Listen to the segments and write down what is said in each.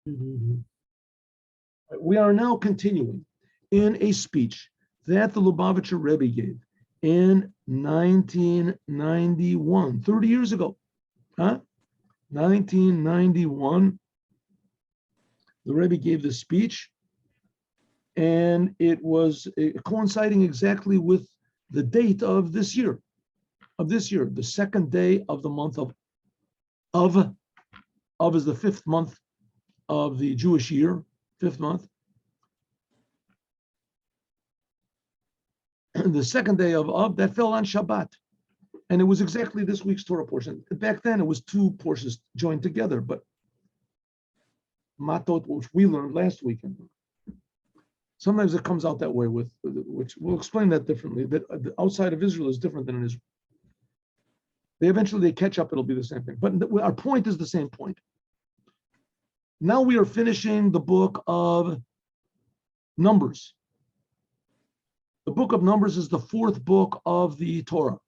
Mhm. We are now continuing in a speech that the Lubavitcher Rebbe gave in 1991, 30 years ago. 1991, the Rebbe gave this speech, and it was coinciding exactly with the date of this year, the second day of the month of is the fifth month of the Jewish year, fifth month. The second day of that fell on Shabbat. And it was exactly this week's Torah portion. Back then, it was two portions joined together, but Matot, which we learned last weekend. Sometimes it comes out that way, which we'll explain that differently. That outside of Israel is different than in Israel. They catch up, it'll be the same thing. But our point is the same point. Now we are finishing the book of Numbers. The book of Numbers is the fourth book of the Torah.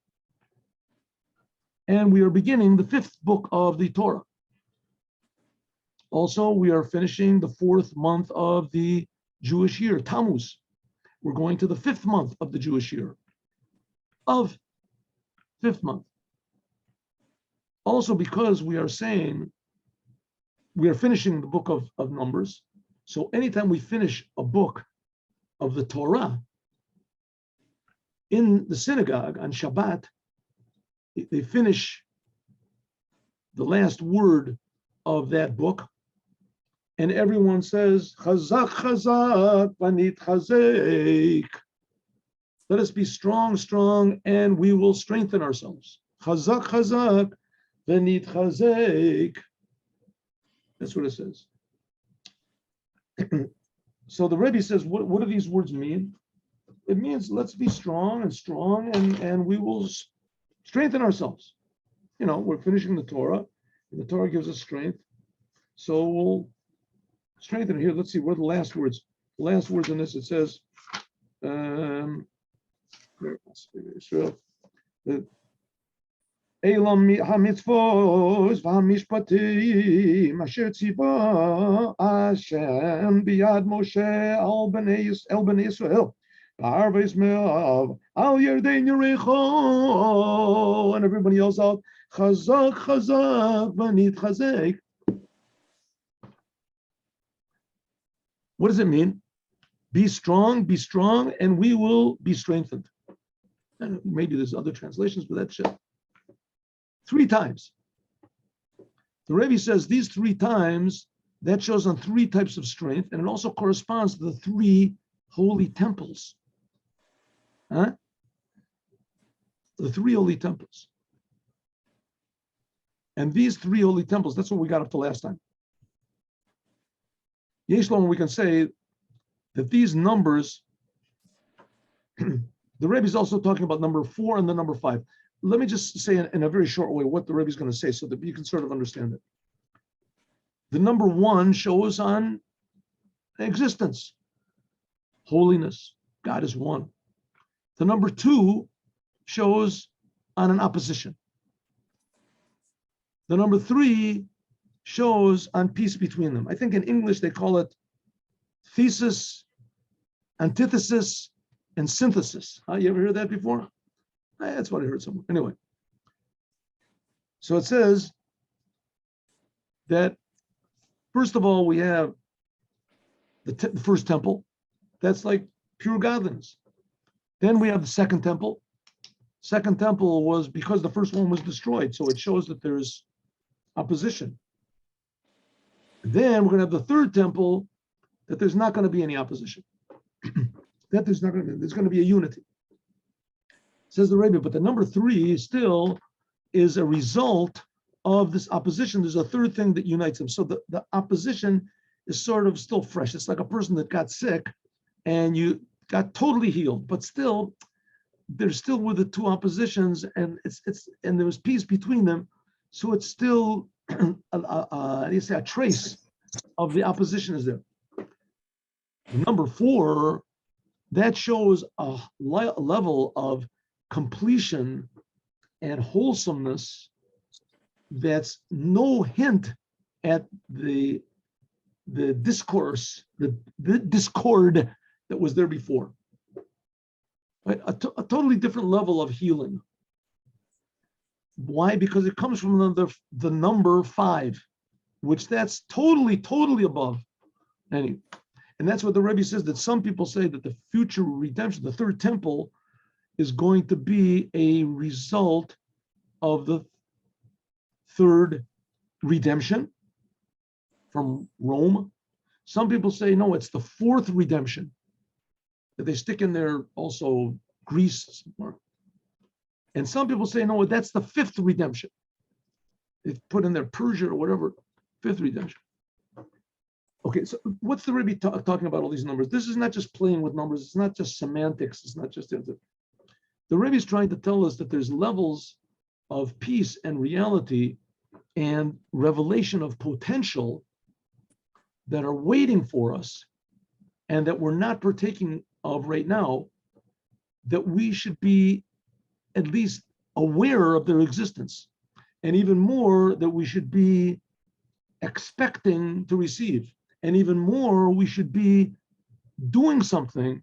And we are beginning the fifth book of the Torah. Also, we are finishing the fourth month of the Jewish year, Tammuz. We're going to the fifth month of the Jewish year. Fifth month. Also, because we are saying we are finishing the book of Numbers, so anytime we finish a book of the Torah in the synagogue on Shabbat, they finish the last word of that book, and everyone says, Chazak, Chazak, Vanit Chazek. Let us be strong, strong, and we will strengthen ourselves. Chazak, Chazak, Vanit Chazek. That's what it says. So the Rebbe says, what do these words mean? It means let's be strong, and we will strengthen ourselves. You know, we're finishing the Torah, and the Torah gives us strength. So we'll strengthen it. Here, let's see, what are the last words? The last words in this, it says, Elam hamitzvos v'hamishpatim asher tziva Hashem biyad Moshe el bnei Yisrael b'arvos me'av al Yarden Yericho, and everybody yells out Chazak Chazak v'nit Chazek. What does it mean? Be strong, and we will be strengthened. And maybe there's other translations, but that's it. 3 times. The Rebbe says these 3 times, that shows on 3 types of strength, and it also corresponds to the 3 holy temples. The 3 holy temples. And these 3 holy temples, that's what we got up to last time. Yeshlom, we can say that these numbers, the Rebbe is also talking about number 4 and the number 5. Let me just say in a very short way what the Rebbe is going to say so that you can sort of understand it. The number 1 shows on existence, holiness. God is one. The number 2 shows on an opposition. The number 3 shows on peace between them. I think in English they call it thesis, antithesis, and synthesis. You ever heard that before? That's what I heard somewhere. Anyway, so it says that first of all we have the first temple. That's like pure godliness. Then we have the second temple. Second temple was because the first one was destroyed, so it shows that there's opposition. Then we're going to have the third temple, that there's not going to be any opposition. That there's going to be a unity. Says the Rebbe, but the number 3 still is a result of this opposition. There's a third thing that unites them. So the opposition is sort of still fresh. It's like a person that got sick and you got totally healed, but still, there's still with the 2 oppositions, and and there was peace between them. So it's still a trace of the opposition is there. Number 4, that shows a level of completion and wholesomeness that's no hint at the the discourse, the discord that was there before. Right? A totally different level of healing. Why? Because it comes from the number 5, which that's totally above any. And that's what the Rebbe says, that some people say that the future redemption, the third temple, is going to be a result of the third redemption from Rome. Some people say, no, it's the fourth redemption, that they stick in there also Greece somewhere. And some people say, no, that's the fifth redemption. They put in there Persia or whatever, fifth redemption. Okay, so what's the Rebbe talking about all these numbers? This is not just playing with numbers. It's not just semantics. It's not just... The Rebbe is trying to tell us that there's levels of peace and reality and revelation of potential that are waiting for us and that we're not partaking of right now, that we should be at least aware of their existence, and even more that we should be expecting to receive, and even more we should be doing something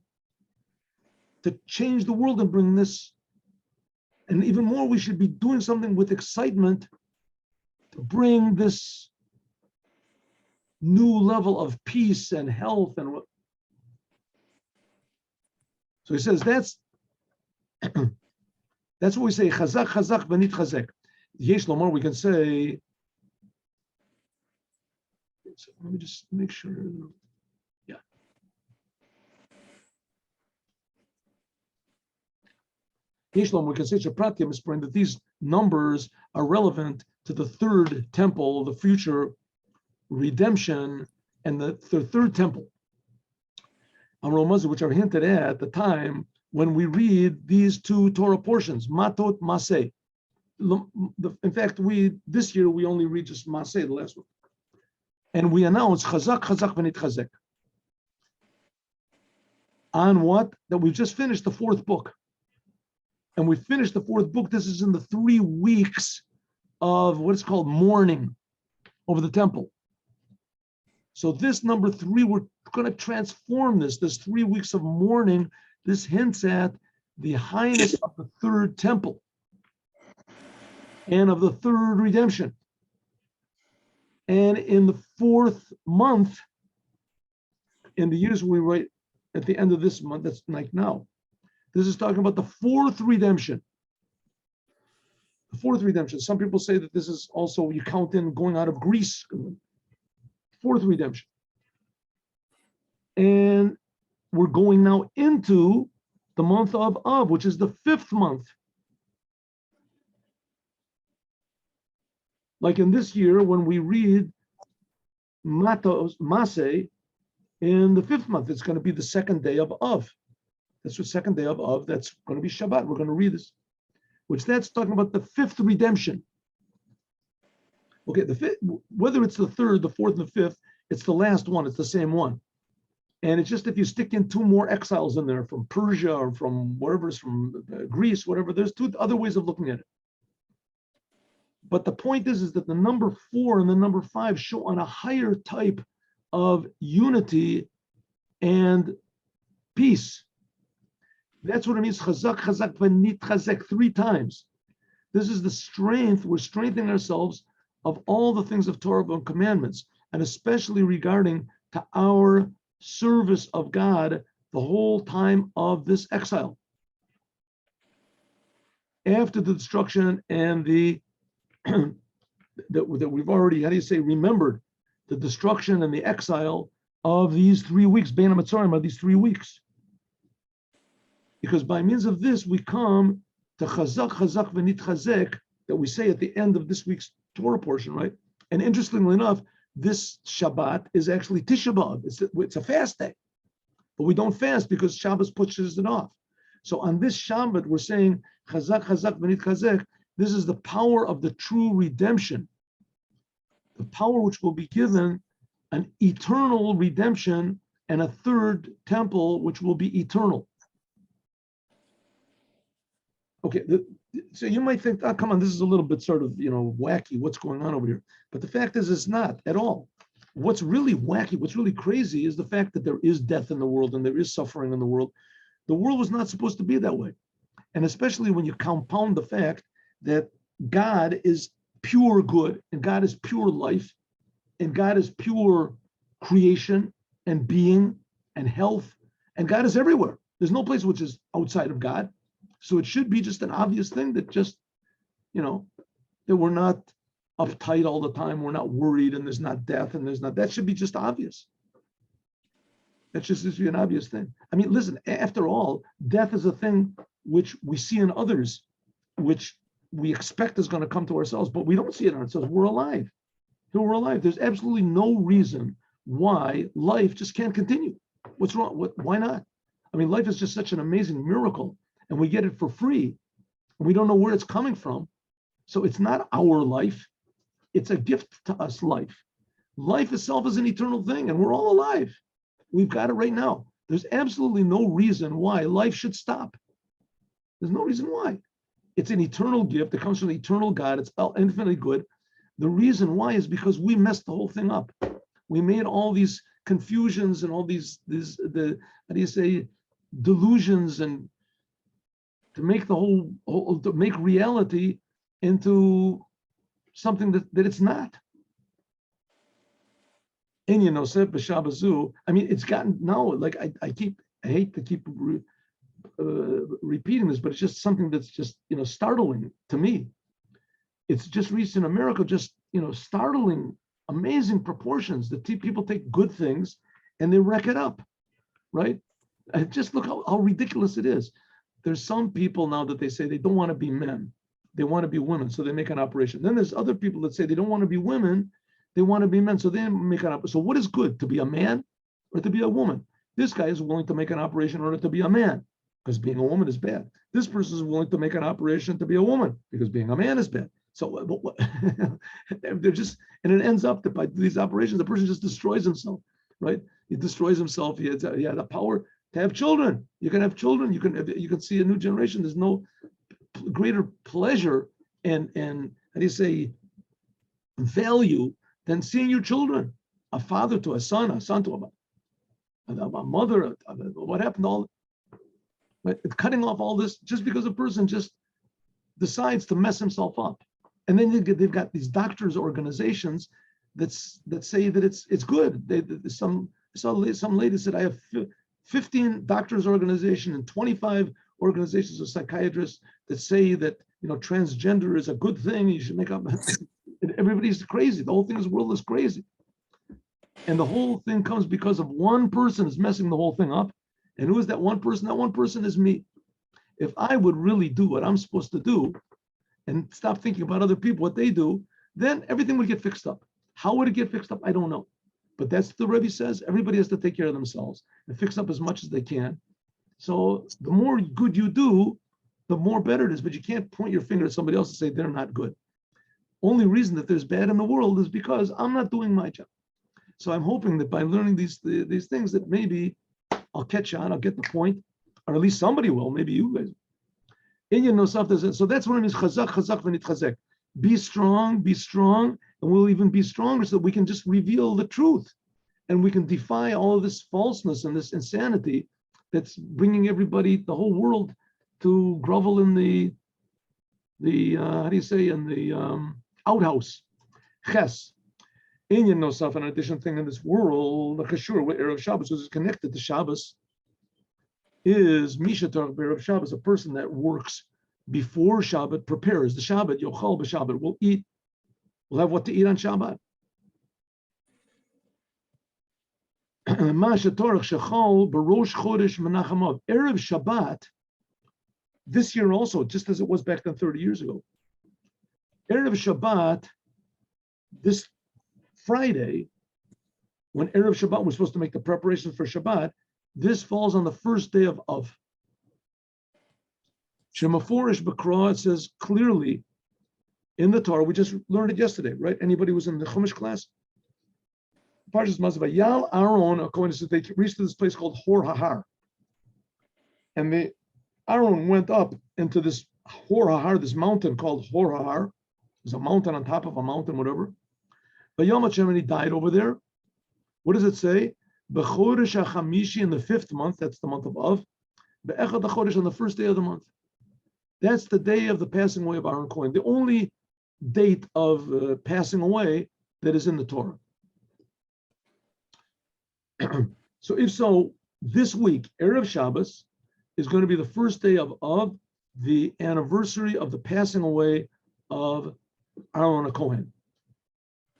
to change the world and bring this, and even more we should be doing something with excitement to bring this new level of peace and health. And so he says that's what we say, chazak chazak v'nit chazek. Yesh lomar, we can say, so let me just make sure. Yeah. Yesh lomar, we can say Shapratyam is praying that these numbers are relevant to the third temple, the future redemption, and the third temple, which are hinted at the time when we read these two Torah portions, Matot, Maseh. In fact, this year we only read just Maseh, the last one. And we announce Chazak, Chazak, V'nit Chazek. On what? That we've just finished the fourth book. And we finished the fourth book. This is in the 3 weeks of what is called mourning over the temple. So this number 3, we're going to transform this 3 weeks of mourning. This hints at the highness of the third temple and of the third redemption. And in the 4th month, in the years we write at the end of this month, that's like now, this is talking about the 4th redemption. The 4th redemption. Some people say that this is also, you count in going out of Greece, 4th redemption. And we're going now into the month of Av, which is the 5th month. Like in this year, when we read Maseh in the 5th month, it's going to be the 2nd day of Av. That's the 2nd day of Av. That's going to be Shabbat. We're going to read this, which that's talking about the 5th redemption. Okay, whether it's the 3rd, the 4th, and the 5th, it's the last one. It's the same one. And it's just if you stick in 2 more exiles in there from Persia or from wherever it's from, Greece, whatever, there's 2 other ways of looking at it. But the point is that the number 4 and the number 5 show on a higher type of unity and peace. That's what it means, chazak, chazak, v'nit chazek, 3 times. This is the strength, we're strengthening ourselves of all the things of Torah and commandments, and especially regarding to our service of God the whole time of this exile. After the destruction and the that we've already, how do you say, remembered the destruction and the exile of these 3 weeks, Bein HaMetzorim, of these 3 weeks. Because by means of this, we come to Chazak, Chazak, V'nit Chazek, that we say at the end of this week's Torah portion, right? And interestingly enough, this Shabbat is actually Tisha B'Av. It's a fast day. But we don't fast because Shabbos pushes it off. So on this Shabbat, we're saying Chazak, Chazak, V'nit Chazek. This is the power of the true redemption, the power which will be given an eternal redemption and a third temple which will be eternal. Okay, so you might think, come on, this is a little bit sort of, wacky, what's going on over here? But the fact is, it's not at all. what's really wacky, what's really crazy is the fact that there is death in the world and there is suffering in the world. The world was not supposed to be that way. And especially when you compound the fact that God is pure good and God is pure life and God is pure creation and being and health and God is everywhere. There's no place which is outside of God. So it should be just an obvious thing that just, that we're not uptight all the time. We're not worried and there's not death and there's not, that should be just obvious. That should be an obvious thing. I mean, listen, after all, death is a thing which we see in others, which we expect is going to come to ourselves, but we don't see it in ourselves. We're alive. We're alive. There's absolutely no reason why life just can't continue. What's wrong? Why not? I mean, life is just such an amazing miracle, and we get it for free, and we don't know where it's coming from. So it's not our life. It's a gift to us, life. Life itself is an eternal thing, and we're all alive. We've got it right now. There's absolutely no reason why life should stop. There's no reason why. It's an eternal gift. It comes from the eternal God. It's infinitely good. The reason why is because we messed the whole thing up. We made all these confusions and all these delusions, and to make to make reality into something that it's not. I mean, it's gotten now, like I hate to keep repeating this, but it's just something that's just, startling to me. It's just reached in America, just, startling, amazing proportions that people take good things and they wreck it up, right? Just look how ridiculous it is. There's some people now that they say they don't want to be men. They want to be women, so they make an operation. Then there's other people that say they don't want to be women. They want to be men, so they make an operation. So what is good, to be a man or to be a woman? This guy is willing to make an operation in order to be a man, because being a woman is bad. This person is willing to make an operation to be a woman, because being a man is bad. So they're just, and it ends up that by these operations, the person just destroys himself, right? He destroys himself. He had the power to have children. You can have children. You can see a new generation. There's no greater pleasure and how do you say, value than seeing your children, a father to a son to a mother. What happened to all? Right? Cutting off all this just because a person just decides to mess himself up. And then they've got these doctors' organizations that say that it's good. Some lady said, I have 15 doctors' organization and 25 organizations of psychiatrists that say that transgender is a good thing. You should make up. Everybody's crazy. The whole world is crazy. And the whole thing comes because of one person is messing the whole thing up. And who is that one person? That one person is me. If I would really do what I'm supposed to do and stop thinking about other people, what they do, then everything would get fixed up. How would it get fixed up? I don't know. But that's what the Rebbe says. Everybody has to take care of themselves and fix up as much as they can. So the more good you do, the more better it is. But you can't point your finger at somebody else and say they're not good. Only reason that there's bad in the world is because I'm not doing my job. So I'm hoping that by learning these things that maybe I'll catch on, I'll get the point, or at least somebody will, maybe you guys. So that's what it means, chazak, chazak, v'nitchazek. Be strong, and we'll even be stronger so that we can just reveal the truth. And we can defy all of this falseness and this insanity that's bringing everybody, the whole world, to grovel in the how do you say, in the outhouse. Ches. Inyan nosaf, an additional thing in this world, the kashur, where Erev Shabbos is connected to Shabbos, is Mishatar Erev Shabbos, a person that works before Shabbat, prepares the Shabbat, Yochal b'Shabbat, will eat, will have what to eat on Shabbat. Erev Shabbat, this year also, just as it was back then 30 years ago. Erev Shabbat, this Friday, when Erev Shabbat, we're supposed to make the preparations for Shabbat, this falls on the first day of Av. Shemaforish B'Kra, it says clearly in the Torah, we just learned it yesterday, right? Anybody who was in the Chumash class? Parshas Mazavah, Yal Aaron, according to they reached to this place called Hor Hahar. And Aaron went up into this Hor Hahar, this mountain called Hor Hahar. There's a mountain on top of a mountain, whatever. But Yom HaShem, and he died over there. What does it say? B'chodesh hachamishi, in the 5th month, that's the month of Av. Be'echad hachodesh, on the 1st day of the month. That's the day of the passing away of Aaron Cohen. The only date of passing away that is in the Torah. So if so, this week, Erev Shabbos, is going to be the 1st day of Av, the anniversary of the passing away of Aaron Cohen,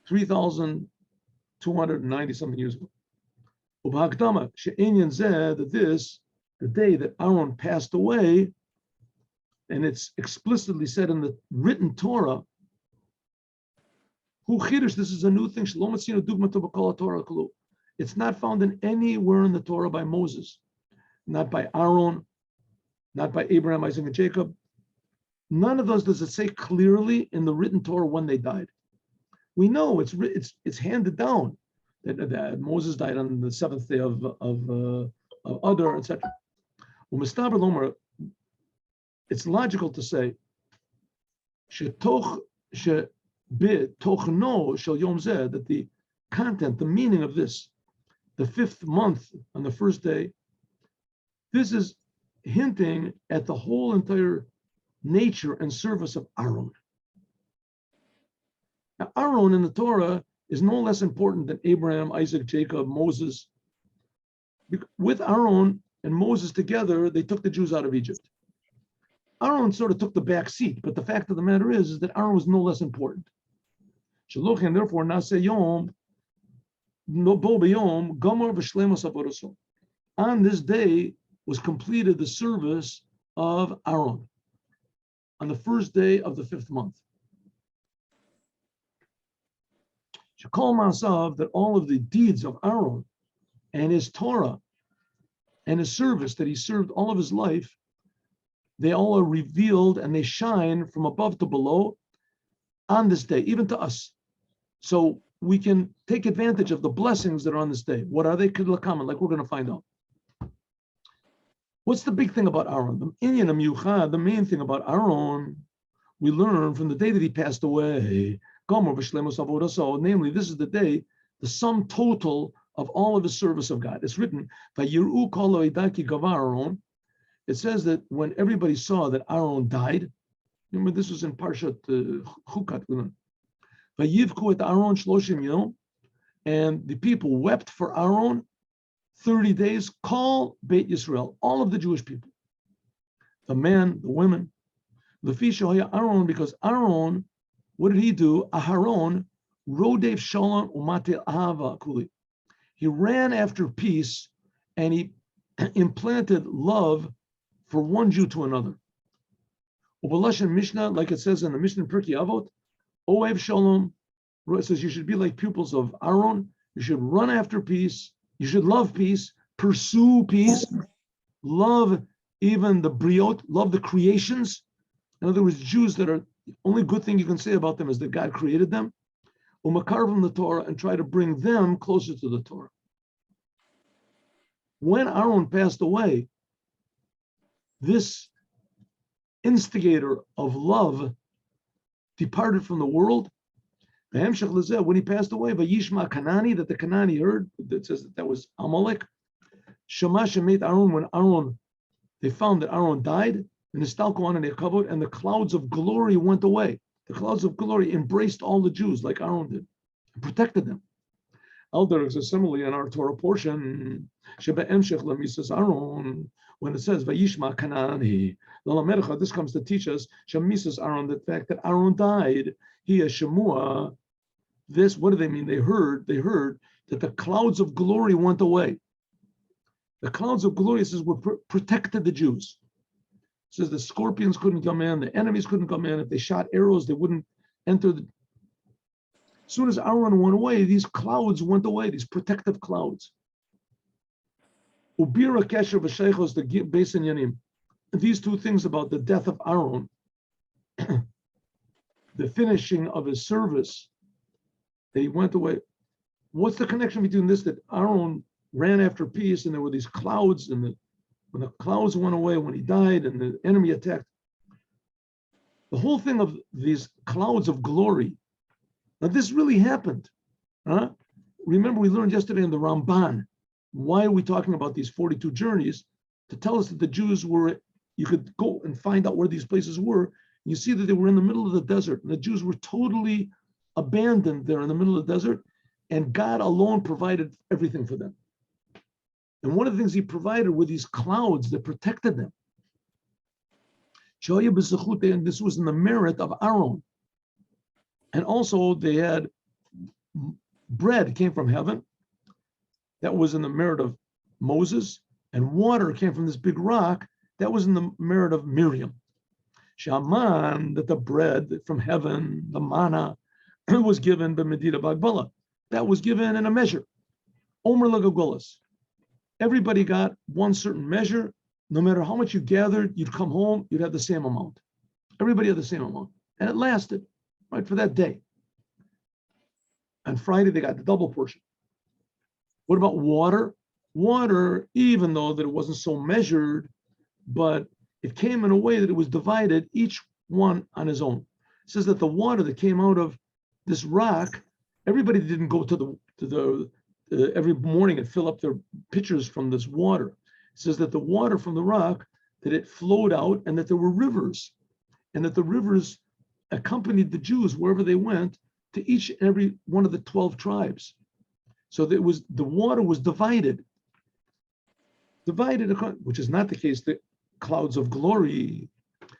3,290 something years ago. Ubhakdama, she'enyan zeh, that this, the day that Aaron passed away, and it's explicitly said in the written Torah, Hu Chidush, this is a new thing. Shalom atzinu dugmatu b'kol Torah kalu. It's not found in anywhere in the Torah by Moses, not by Aaron, not by Abraham, Isaac, and Jacob. None of those does it say clearly in the written Torah when they died. We know it's handed down that Moses died on the 7th day of Adar, etc. It's logical to say that the content, the meaning of this, the 5th month on the 1st day, this is hinting at the whole entire nature and service of Aaron. Now, Aaron in the Torah is no less important than Abraham, Isaac, Jacob, Moses. With Aaron and Moses together, they took the Jews out of Egypt. Aaron sort of took the back seat, but the fact of the matter is that Aaron was no less important. Shaluch, and therefore, on this day was completed the service of Aaron on the 1st day of the 5th month. Shekol Masav, that all of the deeds of Aaron and his Torah and his service that he served all of his life, they all are revealed and they shine from above to below on this day, even to us. So we can take advantage of the blessings that are on this day. What are they? Kidlakaman, like we're going to find out. What's the big thing about Aaron? The main thing about Aaron, we learn from the day that he passed away, namely, this is the day, the sum total of all of his service of God. It's written, it says that when everybody saw that Aaron died, remember this was in Parshat Chukat, and the people wept for Aaron 30 days, call Beit Yisrael, all of the Jewish people, the men, the women, the Fisha Aaron, because Aaron, what did he do? Aharon, Rodev Shalom Umate Ahava Kuli. He ran after peace and he implanted love for one Jew to another. Ubalash Mishnah, like it says in the Mishnah Pirkei Avot, Oev Shalom, it says you should be like pupils of Aaron, you should run after peace, you should love peace, pursue peace, love even the briot, love the creations. In other words, Jews that are, the only good thing you can say about them is that God created them. Umakarvim the Torah, and try to bring them closer to the Torah. When Aaron passed away, this instigator of love departed from the world. When he passed away, Vayishma Kanani, that the Kanani heard, that says that was Amalek. Shema Shemet Aaron, when Aaron, they found that Aaron died, and the clouds of glory went away. The clouds of glory embraced all the Jews like Aaron did, and protected them. Elder is a simile in our Torah portion. Aaron, when it says Vayishma Kanani, this comes to teach us Shemisas Aaron, the fact that Aaron died. He is Shemua. This, what do they mean? They heard that the clouds of glory went away. The clouds of glory, says, protected the Jews. It says the scorpions couldn't come in, the enemies couldn't come in. If they shot arrows, they wouldn't enter. As soon as Aaron went away, these clouds went away, these protective clouds. Ubira Kesher V'Sheichos, the Beis Inyanim. These two things about the death of Aaron, the finishing of his service, that he went away. What's the connection between this, that Aaron ran after peace and there were these clouds, and when the clouds went away, when he died and the enemy attacked, the whole thing of these clouds of glory, now this really happened. Huh? remember we learned yesterday in the Ramban, why are we talking about these 42 journeys? To tell us that the Jews were, you could go and find out where these places were. You see that they were in the middle of the desert, and the Jews were totally abandoned there in the middle of the desert, and God alone provided everything for them. And one of the things he provided were these clouds that protected them. And this was in the merit of Aaron. And also they had bread came from heaven. That was in the merit of Moses. And water came from this big rock. That was in the merit of Miriam. Shaman, that the bread from heaven, the manna, was given by Medida Bagbala. That was given in a measure. Omer Lagagolas. Everybody got one certain measure. No matter how much you gathered, you'd come home, you'd have the same amount. Everybody had the same amount. And it lasted, right, for that day. On Friday, they got the double portion. What about water? Water, even though that it wasn't so measured, but it came in a way that it was divided, each one on his own. It says that the water that came out of this rock, everybody didn't go to the every morning and fill up their pitchers from this water. It says that the water from the rock, that it flowed out, and that there were rivers, and that the rivers accompanied the Jews wherever they went to each and every one of the 12 tribes. So that the water was divided, which is not the case. The clouds of glory,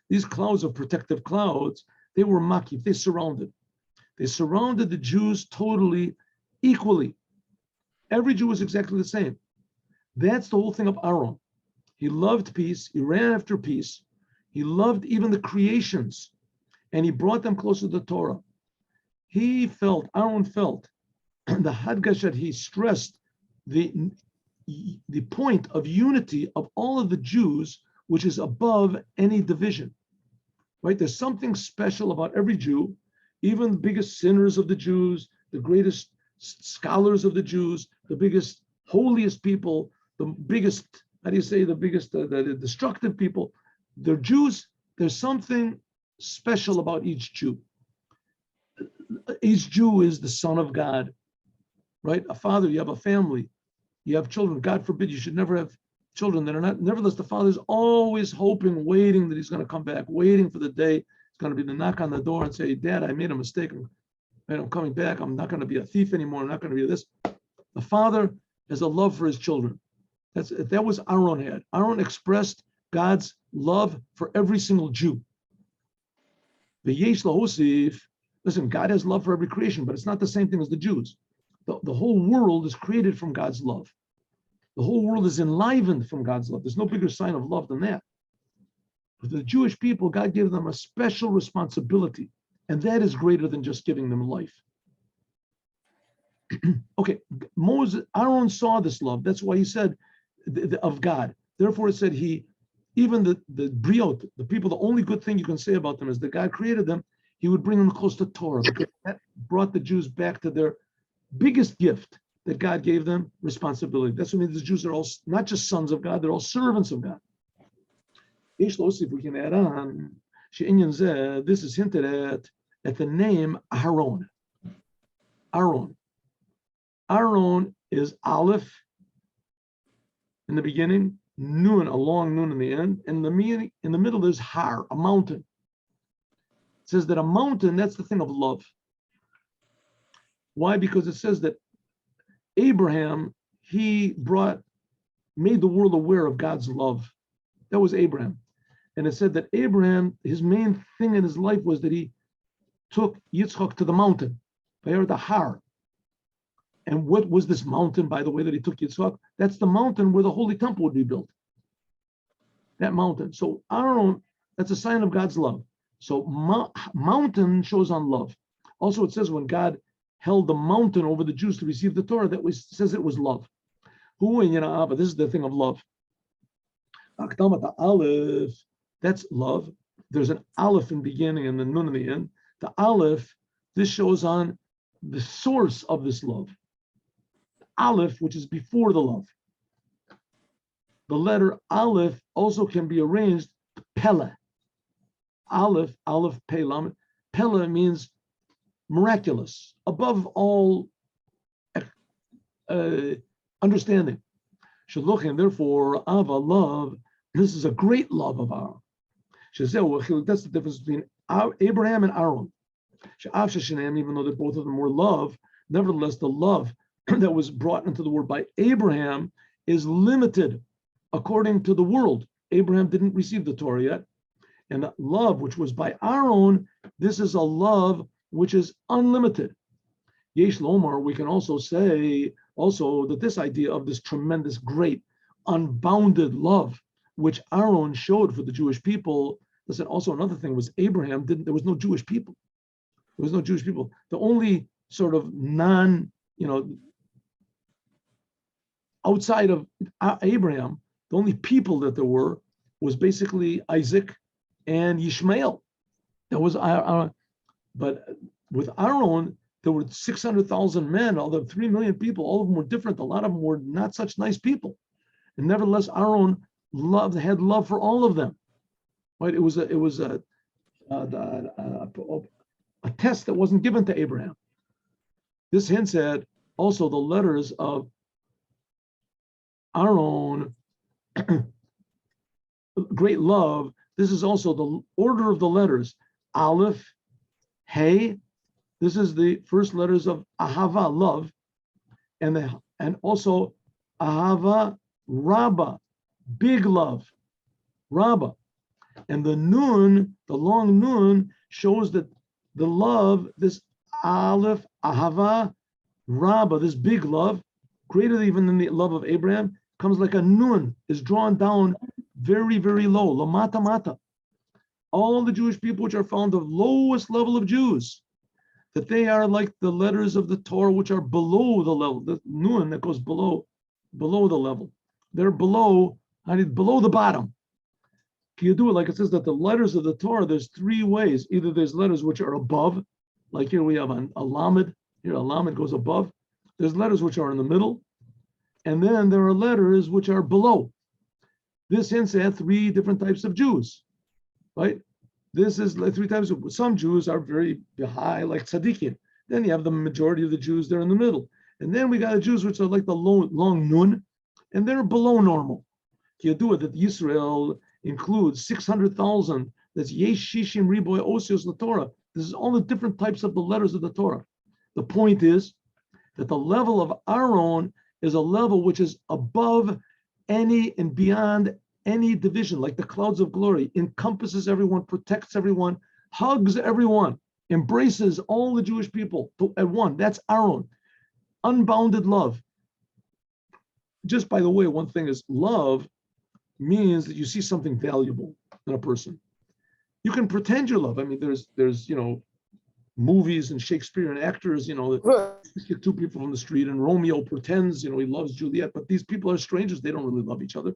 these clouds of protective clouds, they were makif, they surrounded the Jews totally equally. Every Jew was exactly the same. That's the whole thing of Aaron. He loved peace. He ran after peace. He loved even the creations, and he brought them closer to the Torah. Aaron felt, the Hadgashat, he stressed the point of unity of all of the Jews, which is above any division, right? There's something special about every Jew, even the biggest sinners of the Jews, the greatest scholars of the Jews, the biggest, holiest people, the biggest, the destructive people. They're Jews. There's something special about each Jew. Each Jew is the son of God, right? A father, you have a family, you have children. God forbid, you should never have children that are not. Nevertheless, the father's always hoping, waiting that he's going to come back, waiting for the day it's going to be the knock on the door and say, Dad, I made a mistake. I'm coming back. I'm not going to be a thief anymore. I'm not going to be this. The father has a love for his children. That was Aaron had. Aaron expressed God's love for every single Jew. Listen, God has love for every creation, but it's not the same thing as the Jews. The whole world is created from God's love. The whole world is enlivened from God's love. There's no bigger sign of love than that. For the Jewish people, God gave them a special responsibility, and that is greater than just giving them life. Okay, Aaron saw this love. That's why he said of God. Therefore, it said even the briot, the people, the only good thing you can say about them is that God created them. He would bring them close to Torah, because that brought the Jews back to their biggest gift that God gave them, responsibility. That's what means the Jews are all not just sons of God, they're all servants of God. If we can add on, this is hinted at the name Aaron. Aaron is Aleph in the beginning, Nun, a long Nun in the end, and in the middle there's Har, a mountain. It says that a mountain, that's the thing of love. Why? Because it says that Abraham, he made the world aware of God's love. That was Abraham. And it said that Abraham, his main thing in his life was that he took Yitzchak to the mountain, the Har. And what was this mountain, by the way, that he took Yitzchak? That's the mountain where the Holy Temple would be built. That mountain. So Aaron, that's a sign of God's love. So mountain shows on love. Also, it says when God held the mountain over the Jews to receive the Torah, says it was love. This is the thing of love. Aleph, that's love. There's an Aleph in the beginning and the Nun in the end. The Aleph, this shows on the source of this love. Aleph, which is before the love. The letter Aleph also can be arranged Pele. Aleph, Pe, Pele means miraculous, above all understanding. Shalochim, therefore, Ava, love, this is a great love of Aaron. That's the difference between Abraham and Aaron. Even though both of them were love, nevertheless, the love that was brought into the world by Abraham is limited according to the world. Abraham didn't receive the Torah yet. And the love which was by Aaron, this is a love which is unlimited. Yesh Lomar, we can also say that this idea of this tremendous, great, unbounded love which Aaron showed for the Jewish people. Listen, also another thing was Abraham there was no Jewish people. There was no Jewish people. The only sort of outside of Abraham, the only people that there were was basically Isaac and Ishmael. That was but with Aaron, there were 600,000 men, all the 3 million people, all of them were different. A lot of them were not such nice people. And nevertheless, Aaron had love for all of them. Right? It was a test that wasn't given to Abraham. This hints at also the letters of Aaron, great love. This is also the order of the letters. Aleph, Hey. This is the first letters of Ahava, love, and also Ahava, Rabbah, big love, Rabbah. And the Nun, the long Nun, shows that the love, this Aleph, Ahava, Rabbah, this big love, greater even than the love of Abraham, comes like a Nun, is drawn down very, very low, Lamata Mata. All the Jewish people which are found the lowest level of Jews, that they are like the letters of the Torah which are below the level, the Nun that goes below the level. They're below the bottom. Can you do it like it says that the letters of the Torah, there's 3 ways. Either there's letters which are above, like here we have a Lamed, here a Lamed goes above. There's letters which are in the middle, and then there are letters which are below. This hints at 3 different types of Jews, right? This is like 3 types of, some Jews are very high, like tzaddikim. Then you have the majority of the Jews, they're in the middle. And then we got the Jews which are like the long Nun, and they're below normal. Can you do it that Israel includes 600,000, that's Yesh Shishim Riboy Osios La Torah. This is all the different types of the letters of the Torah. The point is that the level of Aaron is a level which is above any and beyond any division, like the clouds of glory, encompasses everyone, protects everyone, hugs everyone, embraces all the Jewish people at one. That's Aaron. Unbounded love. Just by the way, one thing is love means that you see something valuable in a person. You can pretend you love. I mean, there's movies and Shakespeare and actors, that get 2 people from the street and Romeo pretends, he loves Juliet, but these people are strangers. They don't really love each other.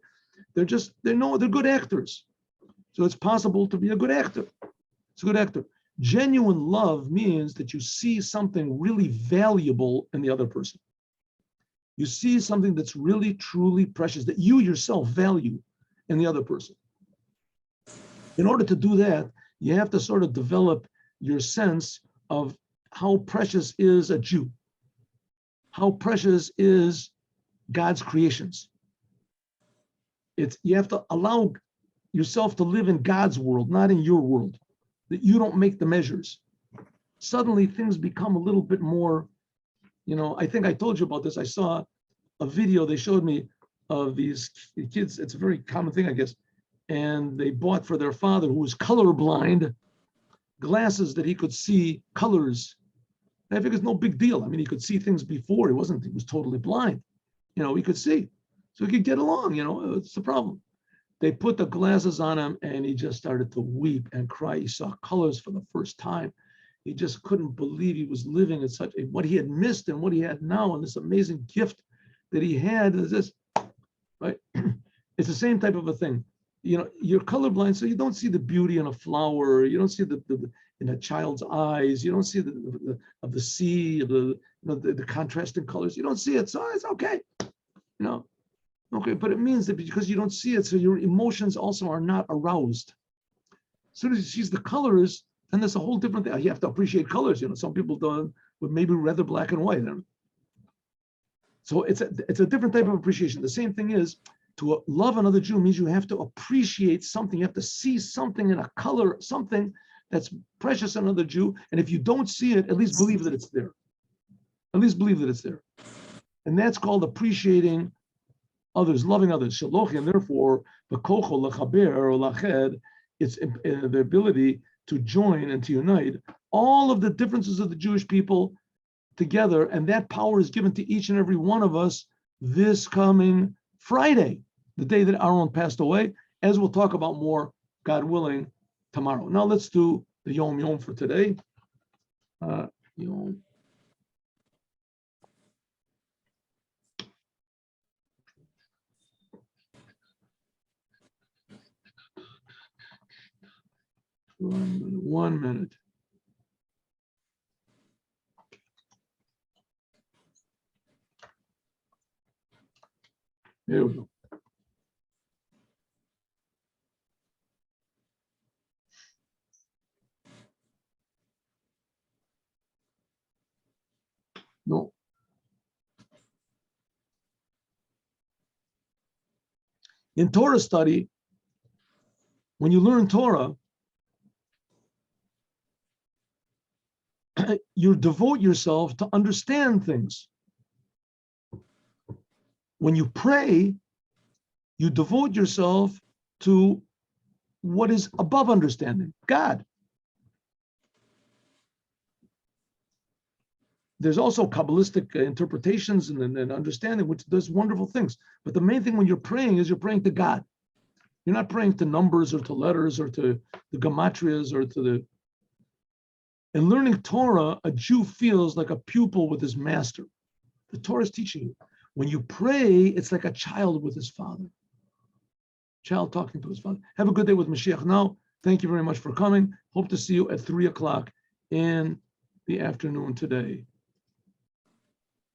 They're good actors. So it's possible to be a good actor. It's a good actor. Genuine love means that you see something really valuable in the other person. You see something that's really, truly precious that you yourself value in the other person. In order to do that, you have to sort of develop your sense of how precious is a Jew, how precious is God's creations. You have to allow yourself to live in God's world, not in your world, that you don't make the measures. Suddenly things become a little bit more, I think I told you about this. I saw a video they showed me of these kids. It's a very common thing, I guess. And they bought for their father, who was colorblind, glasses that he could see colors. And I think it's no big deal. I mean, he could see things before. He was totally blind. He could see. So he could get along, it's the problem. They put the glasses on him and he just started to weep and cry. He saw colors for the first time. He just couldn't believe he was living in what he had missed and what he had now, and this amazing gift that he had is this, right? It's the same type of a thing. You're colorblind, so you don't see the beauty in a flower. You don't see in a child's eyes. You don't see the sea, the contrasting colors. You don't see it, so it's okay. Okay, but it means that because you don't see it, so your emotions also are not aroused. As soon as you see the colors, then there's a whole different thing. You have to appreciate colors. Some people don't, would maybe rather black and white. So it's a different type of appreciation. The same thing is, to love another Jew means you have to appreciate something. You have to see something in a color, something that's precious in another Jew. And if you don't see it, at least believe that it's there. At least believe that it's there. And that's called appreciating others, loving others. Shalochi, and therefore, the kocho lechaber or lached, it's the ability to join and to unite all of the differences of the Jewish people together. And that power is given to each and every one of us this coming Friday, the day that Aaron passed away, as we'll talk about more, God willing, tomorrow. Now let's do the Yom Yom for today. Yom. One minute. There we go. No. In Torah study, when you learn Torah, you devote yourself to understand things. When you pray, you devote yourself to what is above understanding, God. There's also Kabbalistic interpretations and understanding, which does wonderful things. But the main thing when you're praying is you're praying to God. You're not praying to numbers or to letters or to the gematrias or to the... In learning Torah, a Jew feels like a pupil with his master. The Torah is teaching you. When you pray, it's like a child with his father. Child talking to his father. Have a good day with Moshiach now. Thank you very much for coming. Hope to see you at 3 o'clock in the afternoon today.